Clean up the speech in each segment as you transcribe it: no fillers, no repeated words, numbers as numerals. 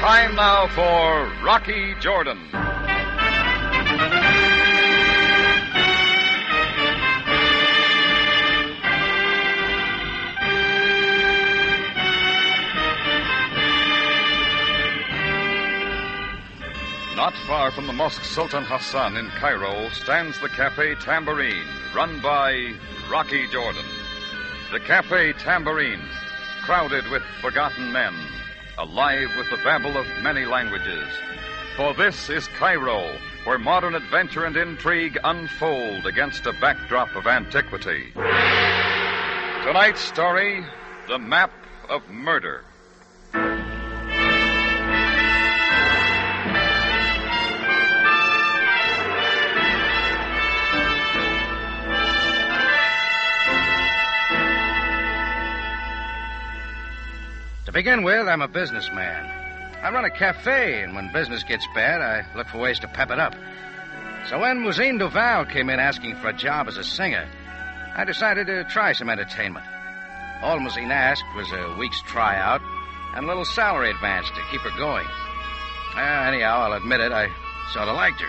Time now for Rocky Jordan. Not far from the Mosque Sultan Hassan in Cairo stands the Cafe Tambourine, run by Rocky Jordan. The Cafe Tambourine, crowded with forgotten men, alive with the babble of many languages. For this is Cairo, where modern adventure and intrigue unfold against a backdrop of antiquity. Tonight's story, The Map of Murder. To begin with, I'm a businessman. I run a cafe, and when business gets bad, I look for ways to pep it up. So when Mousine Duval came in asking for a job as a singer, I decided to try some entertainment. All Mousine asked was a week's tryout and a little salary advance to keep her going. Anyhow, I'll admit it, I sort of liked her.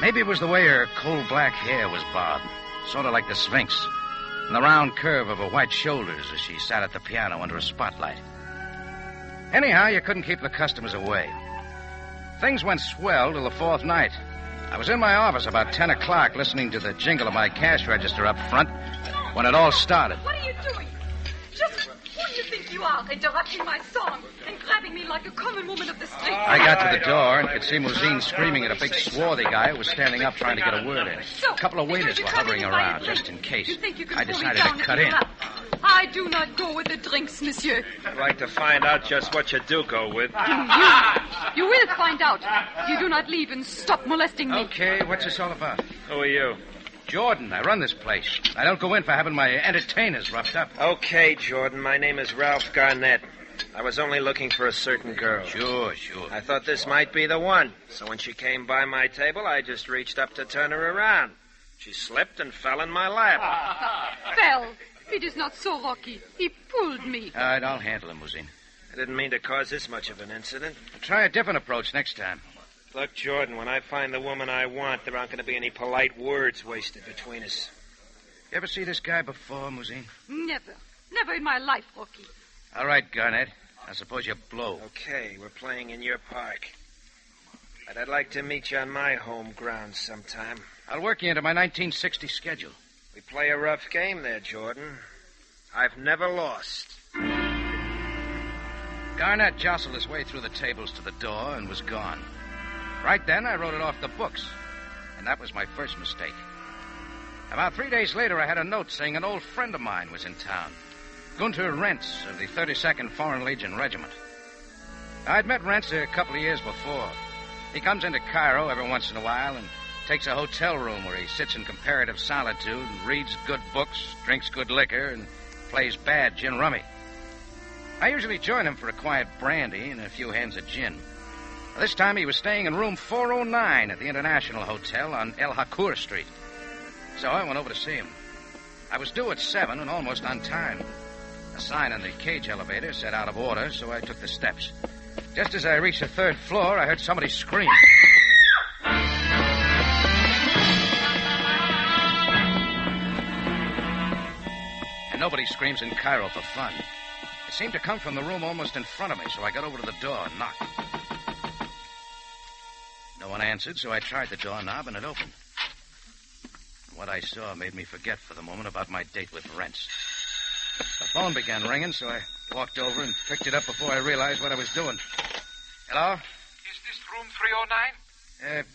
Maybe it was the way her coal black hair was bobbed, sort of like the Sphinx, and the round curve of her white shoulders as she sat at the piano under a spotlight. Anyhow, you couldn't keep the customers away. Things went swell till the fourth night. I was in my office about 10 o'clock listening to the jingle of my cash register up front when it all started. What are you doing? Just who do you think you are, interrupting my song and grabbing me like a common woman of the street? I got to the door and could see Mousine screaming at a big swarthy guy who was standing up trying to get a word in. A couple of waiters were hovering around just in case. I decided to cut in. I do not go with the drinks, monsieur. I'd like to find out just what you do go with. You will find out. You do not leave and stop molesting me. Okay, what's this all about? Who are you? Jordan, I run this place. I don't go in for having my entertainers roughed up. Okay, Jordan, my name is Ralph Garnett. I was only looking for a certain girl. Sure. I thought this might be the one. So when she came by my table, I just reached up to turn her around. She slipped and fell in my lap. Fell. It is not so, Rocky. He pulled me. All right, I'll handle him, Mousine. I didn't mean to cause this much of an incident. I'll try a different approach next time. Look, Jordan, when I find the woman I want, there aren't going to be any polite words wasted between us. You ever see this guy before, Mousine? Never. Never in my life, Rocky. All right, Garnett. I suppose you blow. Okay, we're playing in your park. But I'd like to meet you on my home grounds sometime. I'll work you into my 1960 schedule. We play a rough game there, Jordan. I've never lost. Garnett jostled his way through the tables to the door and was gone. Right then, I wrote it off the books, and that was my first mistake. About 3 days later, I had a note saying an old friend of mine was in town, Gunter Rentz of the 32nd Foreign Legion Regiment. I'd met Rentz a couple of years before. He comes into Cairo every once in a while and takes a hotel room where he sits in comparative solitude and reads good books, drinks good liquor, and plays bad gin rummy. I usually join him for a quiet brandy and a few hands of gin. This time he was staying in room 409 at the International Hotel on El Hakour Street. So I went over to see him. I was due at 7 and almost on time. A sign on the cage elevator said out of order, so I took the steps. Just as I reached the third floor, I heard somebody scream. And nobody screams in Cairo for fun. It seemed to come from the room almost in front of me, so I got over to the door and knocked. No one answered, so I tried the doorknob, and it opened. What I saw made me forget for the moment about my date with Rentz. The phone began ringing, so I walked over and picked it up before I realized what I was doing. Hello? Is this room 309?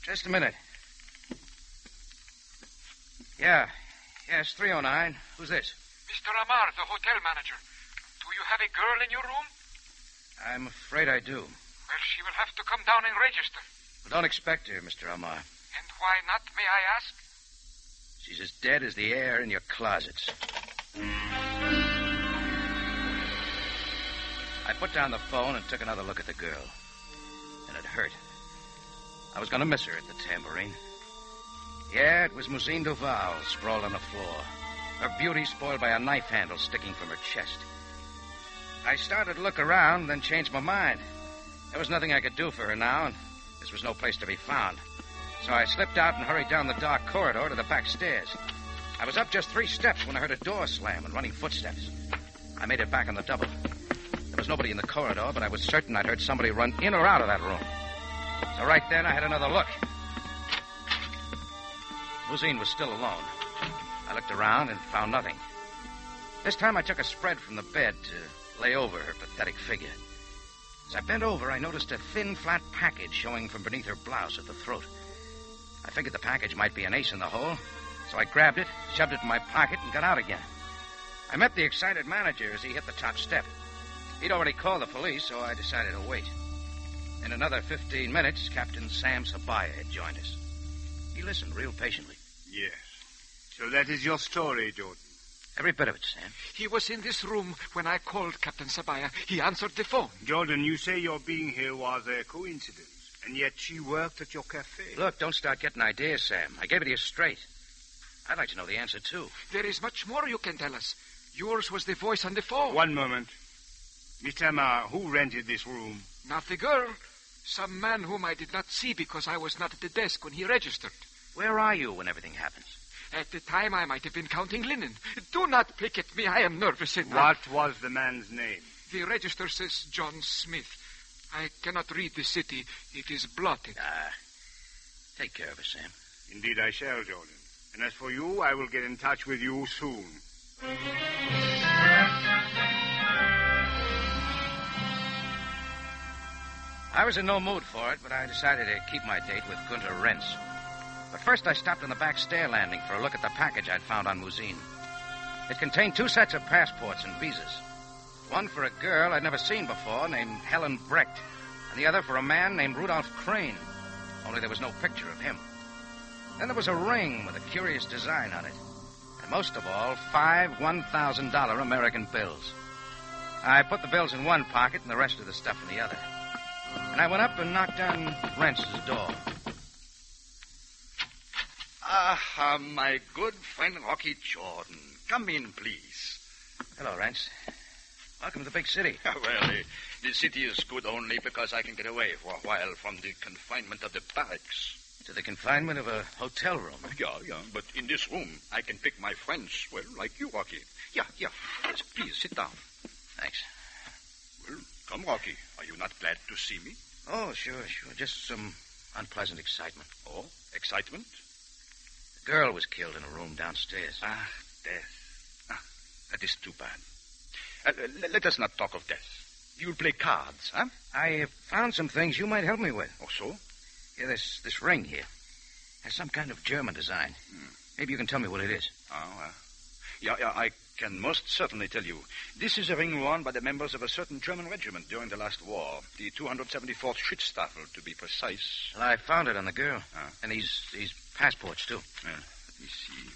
Just a minute. Yeah, it's 309. Who's this? Mr. Amar, the hotel manager. Do you have a girl in your room? I'm afraid I do. Well, she will have to come down and register. Well, don't expect her, Mr. Amar. And why not, may I ask? She's as dead as the air in your closets. I put down the phone and took another look at the girl. And it hurt. I was going to miss her at the Tambourine. Yeah, it was Mousine Duval sprawled on the floor. Her beauty spoiled by a knife handle sticking from her chest. I started to look around, then changed my mind. There was nothing I could do for her now, and this was no place to be found. So I slipped out and hurried down the dark corridor to the back stairs. I was up just 3 steps when I heard a door slam and running footsteps. I made it back on the double. There was nobody in the corridor, but I was certain I'd heard somebody run in or out of that room. So right then, I had another look. Mousine was still alone. I looked around and found nothing. This time I took a spread from the bed to lay over her pathetic figure. As I bent over, I noticed a thin, flat package showing from beneath her blouse at the throat. I figured the package might be an ace in the hole, so I grabbed it, shoved it in my pocket, and got out again. I met the excited manager as he hit the top step. He'd already called the police, so I decided to wait. In another 15 minutes, Captain Sam Sabaya had joined us. He listened real patiently. Yes. So that is your story, Jordan. Every bit of it, Sam. He was in this room when I called Captain Sabaya. He answered the phone. Jordan, you say your being here was a coincidence, and yet she worked at your cafe. Look, don't start getting ideas, Sam. I gave it to you straight. I'd like to know the answer, too. There is much more you can tell us. Yours was the voice on the phone. One moment. Mr. Amar, who rented this room? Not the girl. Some man whom I did not see because I was not at the desk when he registered. Where are you when everything happens? At the time, I might have been counting linen. Do not pick at me. I am nervous enough. What was the man's name? The register says John Smith. I cannot read the city. It is blotted. Take care of it, Sam. Indeed I shall, Jordan. And as for you, I will get in touch with you soon. I was in no mood for it, but I decided to keep my date with Gunter Rentz. But first I stopped on the back stair landing for a look at the package I'd found on Mousine. It contained 2 sets of passports and visas. One for a girl I'd never seen before named Helen Brecht, and the other for a man named Rudolph Crane, only there was no picture of him. Then there was a ring with a curious design on it, and most of all, 5 $1,000 American bills. I put the bills in one pocket and the rest of the stuff in the other. And I went up and knocked on Rentz's door. Ah, my good friend Rocky Jordan. Come in, please. Hello, Rentz. Welcome to the big city. Well, the city is good only because I can get away for a while from the confinement of the barracks. To the confinement of a hotel room. Yeah, but in this room, I can pick my friends, well, like you, Rocky. Yeah. Yes, please, sit down. Thanks. Well, come, Rocky. Are you not glad to see me? Oh, sure. Just some unpleasant excitement. Oh, excitement? The girl was killed in a room downstairs. Ah, death. That is too bad. Let us not talk of death. You'll play cards, huh? I found some things you might help me with. Oh, so? Yeah, this ring here has some kind of German design. Maybe you can tell me what it is. Yeah, I can most certainly tell you. This is a ring worn by the members of a certain German regiment during the last war. The 274th Schutzstaffel, to be precise. Well, I found it on the girl. And these passports, too. Let me see.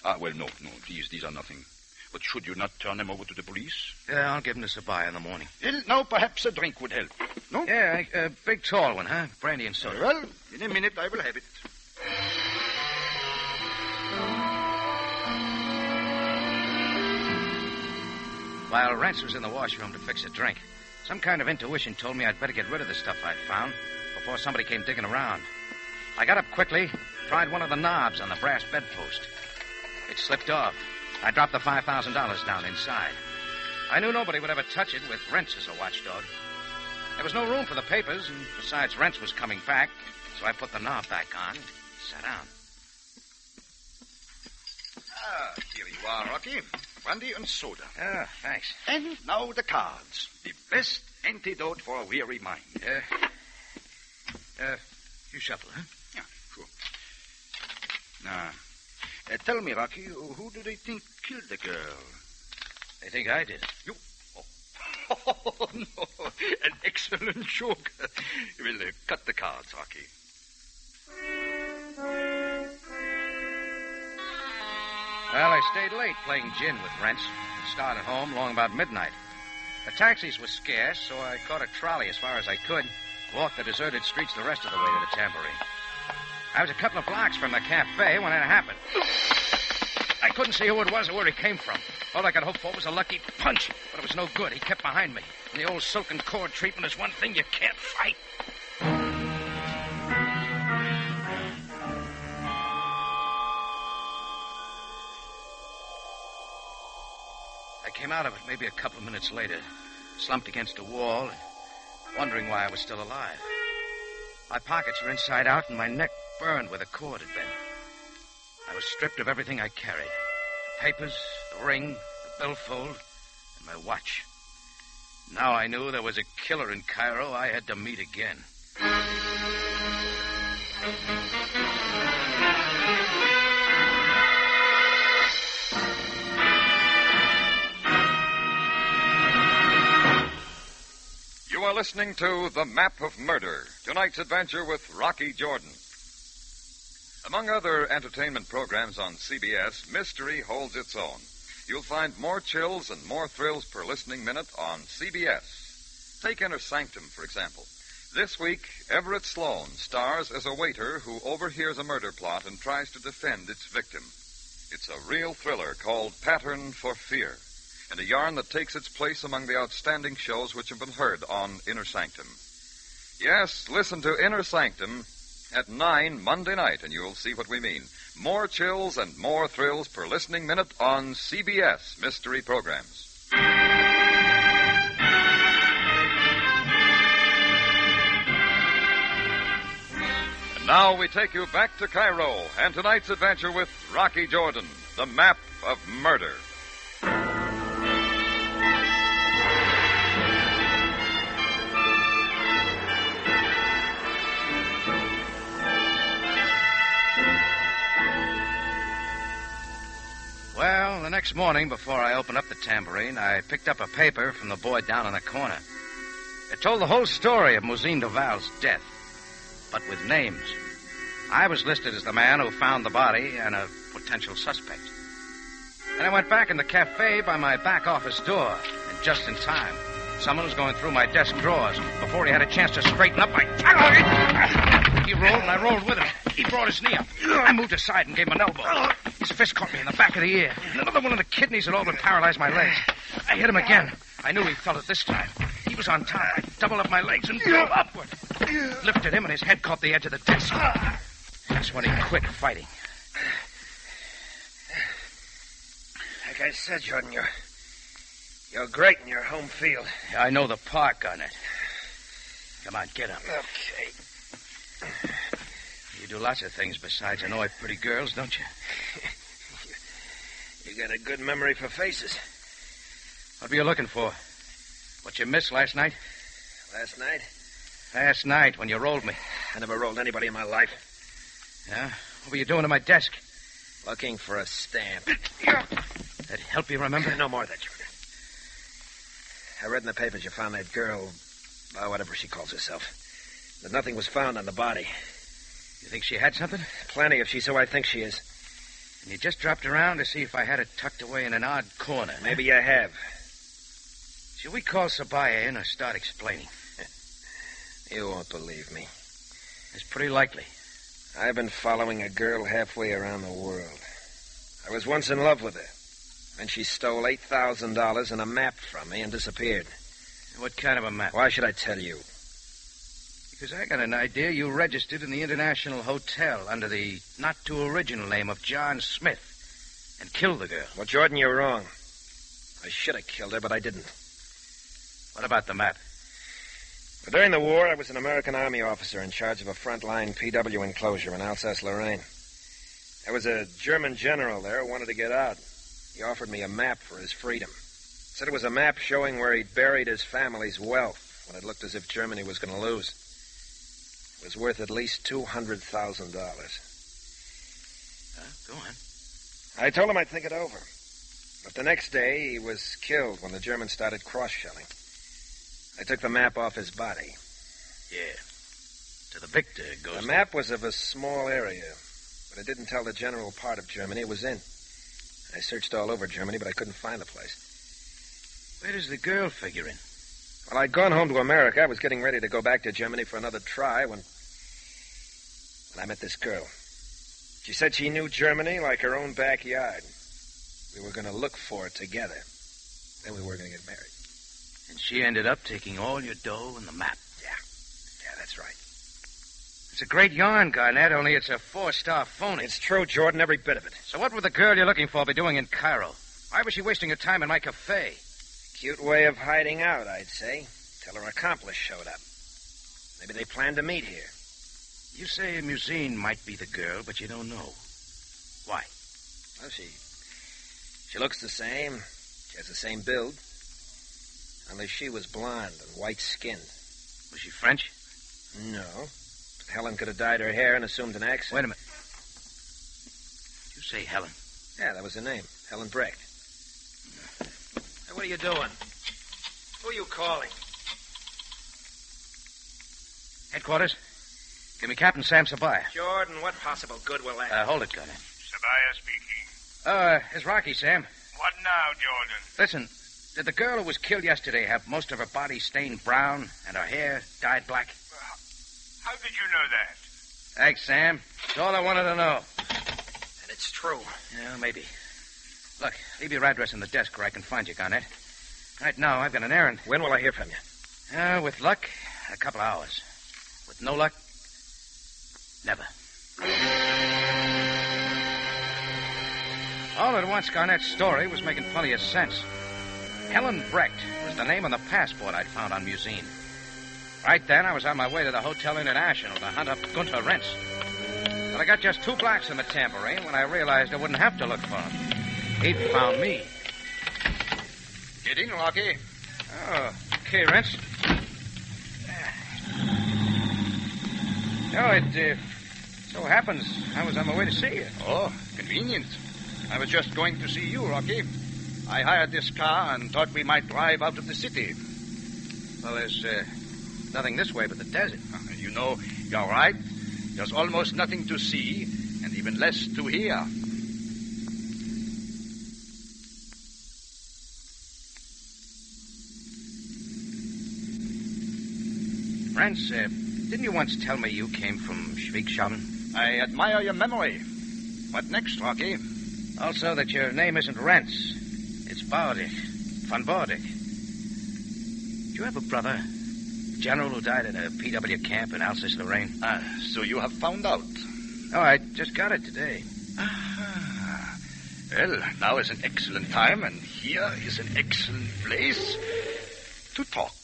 Well, no. These are nothing. But should you not turn them over to the police? Yeah, I'll give them to Sabaya in the morning. Well, now perhaps a drink would help. No? Yeah, a big tall one, huh? Brandy and soda. Well, in a minute I will have it. While Rentz was in the washroom to fix a drink, some kind of intuition told me I'd better get rid of the stuff I'd found before somebody came digging around. I got up quickly, tried one of the knobs on the brass bedpost. It slipped off. I dropped the $5,000 down inside. I knew nobody would ever touch it with Rentz as a watchdog. There was no room for the papers, and besides, Rentz was coming back, so I put the knob back on and sat down. Here you are, Rocky. Brandy and soda. Thanks. And now the cards. The best antidote for a weary mind. You shuffle, huh? Yeah, sure. Now, tell me, Rocky, who do they think killed the girl? They think I did. You? Oh, no. An excellent joke. We'll cut the cards, Rocky. Well, I stayed late playing gin with Rentz and started home long about midnight. The taxis were scarce, so I caught a trolley as far as I could, walked the deserted streets the rest of the way to the Tambourine. I was a couple of blocks from the cafe when it happened. I couldn't see who it was or where it came from. All I could hope for was a lucky punch, but it was no good. He kept behind me. And the old silken cord treatment is one thing you can't fight. I came out of it maybe a couple of minutes later, slumped against a wall, wondering why I was still alive. My pockets were inside out, and my neck burned where the cord had been. I was stripped of everything I carried. The papers, the ring, the billfold, and my watch. Now I knew there was a killer in Cairo I had to meet again. You are listening to The Map of Murder, tonight's adventure with Rocky Jordan. Among other entertainment programs on CBS, mystery holds its own. You'll find more chills and more thrills per listening minute on CBS. Take Inner Sanctum, for example. This week, Everett Sloan stars as a waiter who overhears a murder plot and tries to defend its victim. It's a real thriller called Pattern for Fear, and a yarn that takes its place among the outstanding shows which have been heard on Inner Sanctum. Yes, listen to Inner Sanctum at 9 Monday night, and you'll see what we mean. More chills and more thrills per listening minute on CBS mystery programs. And now we take you back to Cairo and tonight's adventure with Rocky Jordan, The Map of Murder. Well, the next morning, before I opened up the tambourine, I picked up a paper from the boy down in the corner. It told the whole story of Mousine Duval's death, but with names. I was listed as the man who found the body and a potential suspect. Then I went back in the cafe by my back office door, and just in time, someone was going through my desk drawers. Before he had a chance to straighten up, he rolled, and I rolled with him. He brought his knee up. I moved aside and gave him an elbow. His fist caught me in the back of the ear. And another one of the kidneys had all but paralyzed my legs. I hit him again. I knew he felt it this time. He was on top. I doubled up my legs and drove upward. Lifted him, and his head caught the edge of the desk. That's when he quit fighting. Like I said, Jordan, you're great in your home field. Yeah, I know the park on it. Come on, get up. Okay. You do lots of things besides annoy pretty girls, don't you? You got a good memory for faces. What were you looking for? What you missed last night? Last night? Last night, when you rolled me. I never rolled anybody in my life. Yeah? What were you doing to my desk? Looking for a stamp. That help you remember? No more of that, Jordan. I read in the papers you found that girl, whatever she calls herself. But nothing was found on the body. You think she had something? Plenty if she's who I think she is. And you just dropped around to see if I had it tucked away in an odd corner. Maybe you have. Should we call Sabaya in or start explaining? You won't believe me. It's pretty likely. I've been following a girl halfway around the world. I was once in love with her. Then she stole $8,000 and a map from me and disappeared. What kind of a map? Why should I tell you? Because I got an idea you registered in the International Hotel under the not-too-original name of John Smith and killed the girl. Well, Jordan, you're wrong. I should have killed her, but I didn't. What about the map? But during the war, I was an American Army officer in charge of a frontline PW enclosure in Alsace-Lorraine. There was a German general there who wanted to get out. He offered me a map for his freedom. Said it was a map showing where he'd buried his family's wealth when it looked as if Germany was going to lose. It was worth at least $200,000. Go on. I told him I'd think it over. But the next day, he was killed when the Germans started cross-shelling. I took the map off his body. Yeah. To the victor it goes. The map was of a small area, but it didn't tell the general part of Germany it was in. I searched all over Germany, but I couldn't find the place. Where does the girl figure in? Well, I'd gone home to America. I was getting ready to go back to Germany for another try when I met this girl. She said she knew Germany like her own backyard. We were going to look for it together. Then we were going to get married. And she ended up taking all your dough and the map. Yeah, that's right. It's a great yarn, Garnett, only it's a 4-star phony. It's true, Jordan, every bit of it. So what would the girl you're looking for be doing in Cairo? Why was she wasting her time in my cafe? Cute way of hiding out, I'd say. Till her accomplice showed up. Maybe they planned to meet here. You say Musine might be the girl, but you don't know. Why? Well, she looks the same. She has the same build. Only she was blonde and white-skinned. Was she French? No. But Helen could have dyed her hair and assumed an accent. Wait a minute. Did you say Helen? Yeah, that was her name. Helen Brecht. Hey, what are you doing? Who are you calling? Headquarters? Give me Captain Sam Sabaya. Jordan, what possible good will that Hold it, Garnett. Sabaya speaking. It's Rocky, Sam. What now, Jordan? Listen, did the girl who was killed yesterday have most of her body stained brown and her hair dyed black? How did you know that? Thanks, Sam. That's all I wanted to know. And it's true. Yeah, maybe. Look, leave your address in the desk where I can find you, Garnett. Right now, I've got an errand. When will I hear from you? With luck, a couple of hours. With no luck, never. All at once, Garnett's story was making plenty of sense. Helen Brecht was the name on the passport I'd found on Musine. Right then, I was on my way to the Hotel International to hunt up Gunter Rentz. But I got just 2 blocks from the tambourine when I realized I wouldn't have to look for him. He'd found me. Get in, Rocky. Oh, okay, Rentz. Oh, it so happens I was on my way to see you. Oh, convenient. I was just going to see you, Rocky. I hired this car and thought we might drive out of the city. Well, there's nothing this way but the desert. You know, you're right. There's almost nothing to see, and even less to hear. Rentz, didn't you once tell me you came from Schweigshaven? I admire your memory. What next, Rocky? Also that your name isn't Rentz. It's Baudig. Von Baudig. Do you have a brother? A general who died at a PW camp in Alsace-Lorraine? So you have found out. Oh, I just got it today. Well, now is an excellent time, and here is an excellent place to talk.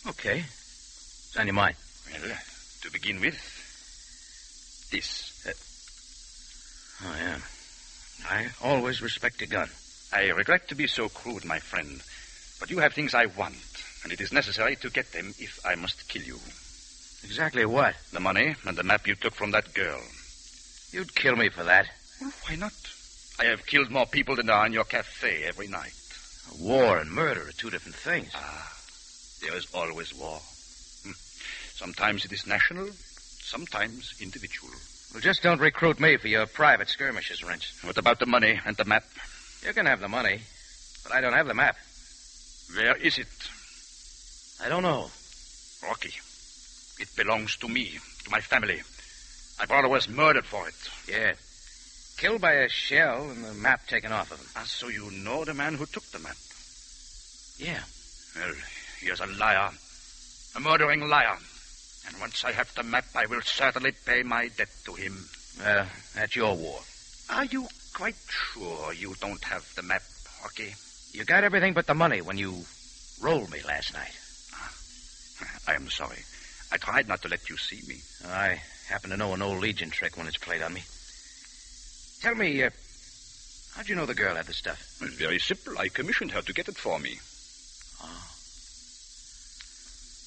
Okay. What's on your mind? Well, to begin with, this. Oh, yeah. I always respect a gun. I regret to be so crude, my friend, but you have things I want, and it is necessary to get them if I must kill you. Exactly what? The money and the map you took from that girl. You'd kill me for that. Well, why not? I have killed more people than are in your cafe every night. War and murder are 2 different things. There is always war. Sometimes it is national, sometimes individual. Well, just don't recruit me for your private skirmishes, Rentz. What about the money and the map? You can have the money, but I don't have the map. Where is it? I don't know. Rocky, it belongs to me, to my family. My brother was murdered for it. Yeah. Killed by a shell and the map taken off of him. So you know the man who took the map? Yeah. Well, he is a liar. A murdering liar. And once I have the map, I will certainly pay my debt to him. Well, that's your war. Are you quite sure you don't have the map, Rocky? You got everything but the money when you rolled me last night. I am sorry. I tried not to let you see me. I happen to know an old Legion trick when it's played on me. Tell me, how'd you know the girl had the stuff? Well, very simple. I commissioned her to get it for me. Oh.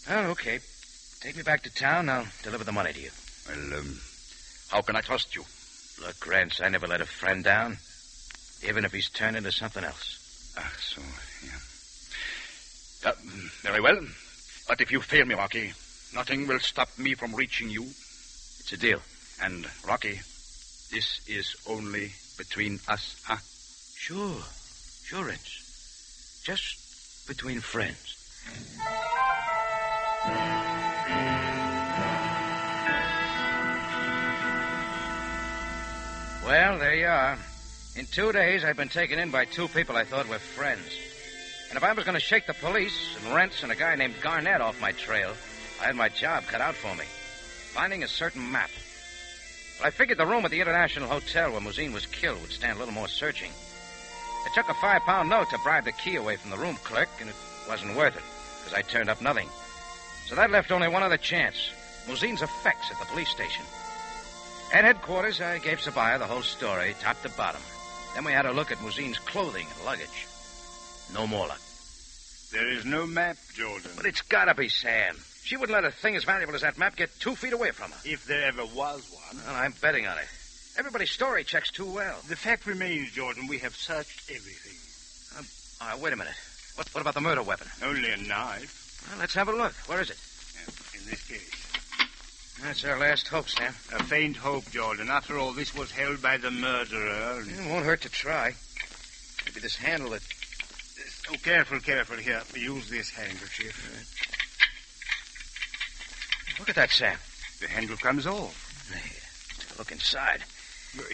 Well, okay. Take me back to town. I'll deliver the money to you. Well, how can I trust you? Look, Rance, I never let a friend down, even if he's turned into something else. So, yeah. Very well. But if you fail me, Rocky, nothing will stop me from reaching you. It's a deal. And, Rocky, this is only between us, huh? Sure, Rance. Just between friends. Well, there you are. In 2 days, I'd been taken in by 2 people I thought were friends. And if I was going to shake the police and Rents and a guy named Garnett off my trail, I had my job cut out for me. Finding a certain map. But I figured the room at the International Hotel where Mousine was killed would stand a little more searching. I took a £5 note to bribe the key away from the room clerk, and it wasn't worth it, because I turned up nothing. So that left only one other chance. Mousine's effects at the police station. At headquarters, I gave Sabaya the whole story, top to bottom. Then we had a look at Mousine's clothing and luggage. No more luck. There is no map, Jordan. But it's gotta be Sam. She wouldn't let a thing as valuable as that map get 2 feet away from her. If there ever was one. Well, I'm betting on it. Everybody's story checks too well. The fact remains, Jordan, we have searched everything. Wait a minute. What about the murder weapon? Only a knife. Well, let's have a look. Where is it? In this case. That's our last hope, Sam. A faint hope, Jordan. After all, this was held by the murderer. It won't hurt to try. Maybe this handle that... Oh, careful. Here, use this handkerchief. Look at that, Sam. The handle comes off. Here, take a look inside.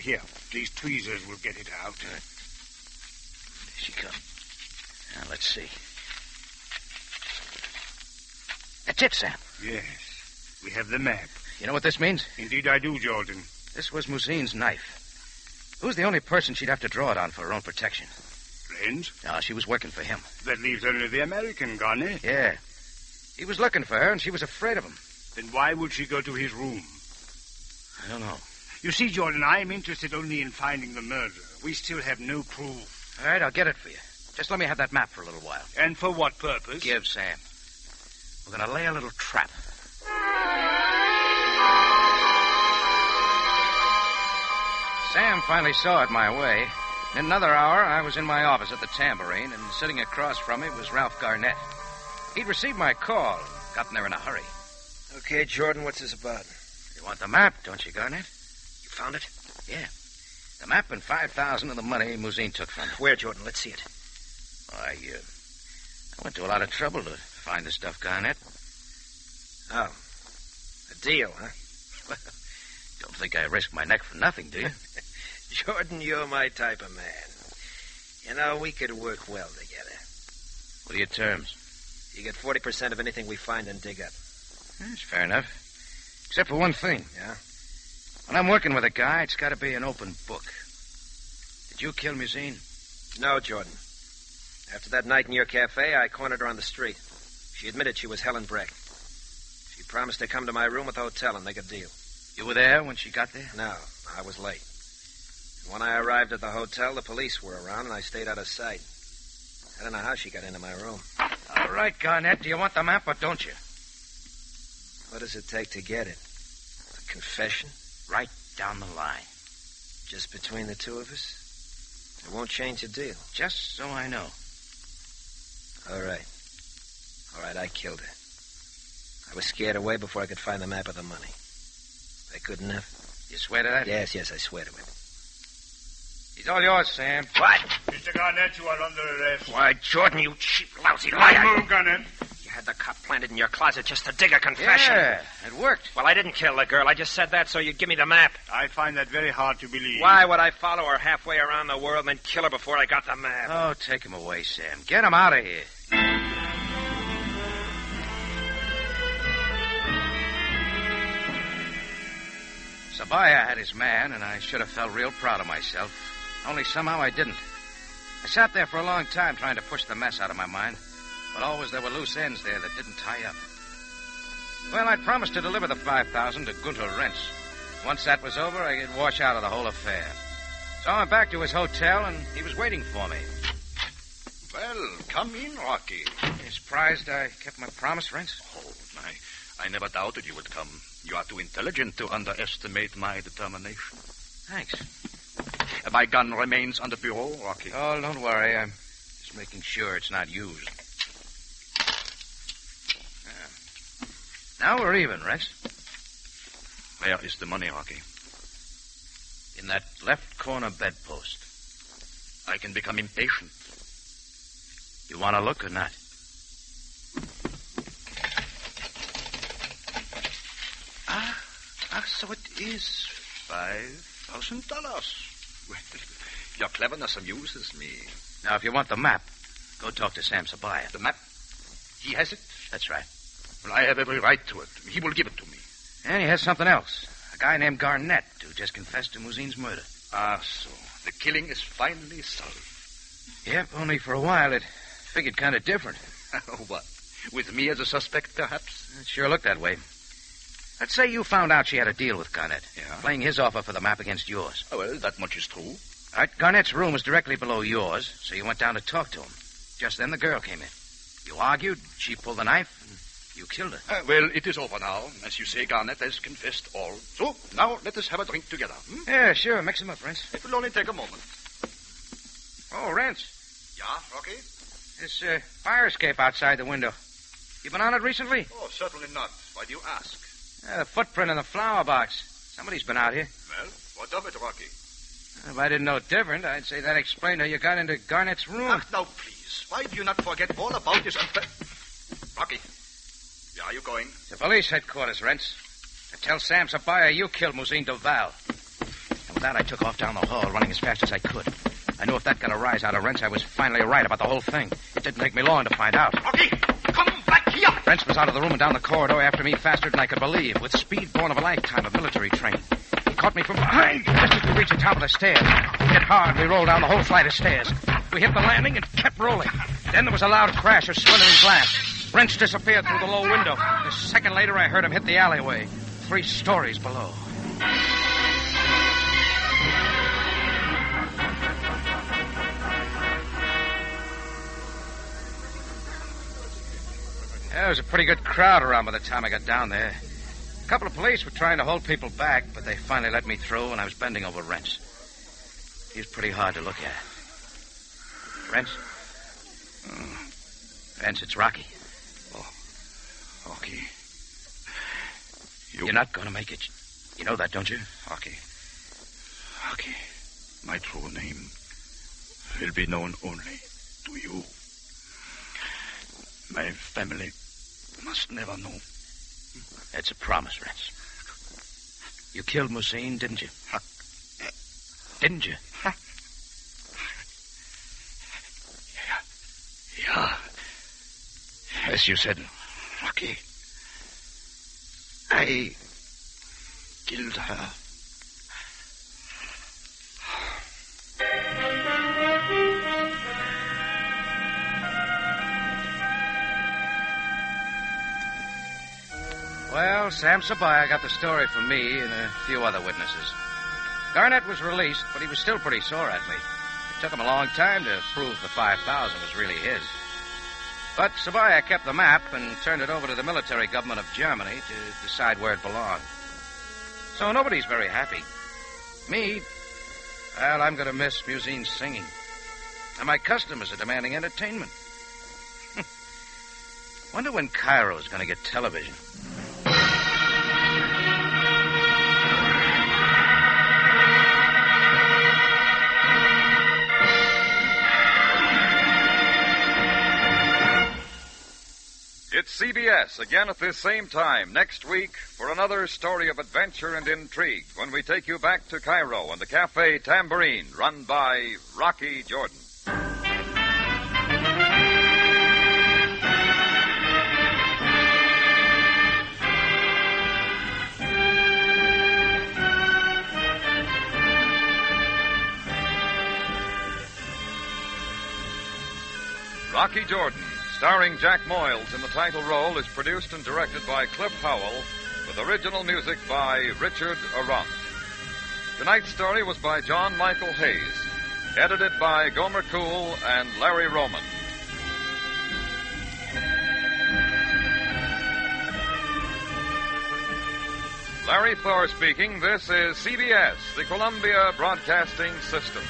Here, these tweezers will get it out. There she comes. Now, let's see. That's it, Sam. Yes. We have the map. You know what this means? Indeed I do, Jordan. This was Mousine's knife. Who's the only person she'd have to draw it on for her own protection? Friends? No, she was working for him. That leaves only the American, Garnett. Yeah. He was looking for her, and she was afraid of him. Then why would she go to his room? I don't know. You see, Jordan, I am interested only in finding the murderer. We still have no proof. All right, I'll get it for you. Just let me have that map for a little while. And for what purpose? Give, Sam. We're going to lay a little trap. Sam finally saw it my way. In another hour, I was in my office at the Tambourine, and sitting across from me was Ralph Garnett. He'd received my call and gotten there in a hurry. Okay, Jordan, what's this about? You want the map, don't you, Garnett? You found it? Yeah. The map and $5,000 of the money Mousine took from it. Where, Jordan? Let's see it. I went to a lot of trouble to find the stuff, Garnett. Oh. A deal, huh? Don't think I risked my neck for nothing, do you? Jordan, you're my type of man. You know, we could work well together. What are your terms? You get 40% of anything we find and dig up. That's fair enough. Except for one thing. Yeah? When I'm working with a guy, it's got to be an open book. Did you kill Mousine? No, Jordan. After that night in your cafe, I cornered her on the street. She admitted she was Helen Breck. She promised to come to my room at the hotel and make a deal. You were there when she got there? No, I was late. And when I arrived at the hotel, the police were around, and I stayed out of sight. I don't know how she got into my room. All right, Garnett, do you want the map or don't you? What does it take to get it? A confession? Right down the line. Just between the two of us? It won't change the deal. Just so I know. All right, I killed her. I was scared away before I could find the map of the money. Is that good enough? You swear to that? Yes, I swear to it. He's all yours, Sam. What? Mr. Garnett, you are under arrest. Why, Jordan, you cheap, lousy liar. Move, Garnett. You had the cop planted in your closet just to dig a confession. Yeah, it worked. Well, I didn't kill the girl. I just said that so you'd give me the map. I find that very hard to believe. Why would I follow her halfway around the world and then kill her before I got the map? Oh, take him away, Sam. Get him out of here. Sabaya had his man, and I should have felt real proud of myself. Only somehow I didn't. I sat there for a long time trying to push the mess out of my mind, but always there were loose ends there that didn't tie up. Well, I'd promised to deliver the $5,000 to Gunter Rents. Once that was over, I could wash out of the whole affair. So I went back to his hotel, and he was waiting for me. Well, come in, Rocky. You surprised I kept my promise, Rents? Oh, I never doubted you would come. You are too intelligent to underestimate my determination. Thanks. My gun remains on the bureau, Rocky. Oh, don't worry. I'm just making sure it's not used. Now we're even, Rex. Where is the money, Rocky? In that left corner bedpost. I can become impatient. You want to look or not? So it is $5,000. Well, Your cleverness amuses me. Now, if you want the map, go talk to Sam Sabaya. The map? He has it? That's right. Well, I have every right to it. He will give it to me. And he has something else. A guy named Garnett who just confessed to Muzin's murder. Ah, so. The killing is finally solved. Yep, only for a while it figured kind of different. What? With me as a suspect, perhaps? It sure looked that way. Let's say you found out she had a deal with Garnett. Yeah? Playing his offer for the map against yours. Oh, well, that much is true. All right, Garnett's room was directly below yours, so you went down to talk to him. Just then the girl came in. You argued, she pulled the knife, and you killed her. Well, it is over now. As you say, Garnett has confessed all. So, now let us have a drink together. Yeah, sure. Mix them up, Rance. It will only take a moment. Oh, Rance. Yeah, Rocky? This fire escape outside the window. You been on it recently? Oh, certainly not. Why do you ask? The footprint in the flower box. Somebody's been out here. Well, what of it, Rocky? If I didn't know different, I'd say that explained how you got into Garnett's room. Ach, now, please. Why do you not forget all about this Rocky, where are you going? To police headquarters, Rance. To tell Sam Sabaya you killed Muzin Duval. And with that, I took off down the hall, running as fast as I could. I knew if that got a rise out of Rance, I was finally right about the whole thing. It didn't take me long to find out. Rocky, come back here! Rance was out of the room and down the corridor after me faster than I could believe, with speed born of a lifetime of military training. He caught me from behind just as we reached the top of the stairs. Hit hard, we rolled down the whole flight of stairs. We hit the landing and kept rolling. Then there was a loud crash of splintering glass. Rance disappeared through the low window. A second later, I heard him hit the alleyway, 3 stories below. There was a pretty good crowd around by the time I got down there. A couple of police were trying to hold people back, but they finally let me through, and I was bending over Rance. He was pretty hard to look at. Rance? Rance, it's Rocky. Oh, Rocky. You're not going to make it. You know that, don't you? Rocky. Rocky. My true name will be known only to you. My family must never know. That's a promise, Rance. You killed Muzin, didn't you? Didn't you? Yeah. As you said, Rocky. I killed her. Well, Sam Sabaya got the story from me and a few other witnesses. Garnett was released, but he was still pretty sore at me. It took him a long time to prove the 5,000 was really his. But Sabaya kept the map and turned it over to the military government of Germany to decide where it belonged. So nobody's very happy. Me, well, I'm going to miss Muzin's singing. And my customers are demanding entertainment. Wonder when Cairo's going to get television. It's CBS again at this same time next week for another story of adventure and intrigue when we take you back to Cairo and the Cafe Tambourine run by Rocky Jordan. Rocky Jordan, starring Jack Moyles in the title role, is produced and directed by Cliff Howell, with original music by Richard Arant. Tonight's story was by John Michael Hayes, edited by Gomer Cool and Larry Roman. Larry Thor speaking. This is CBS, the Columbia Broadcasting System.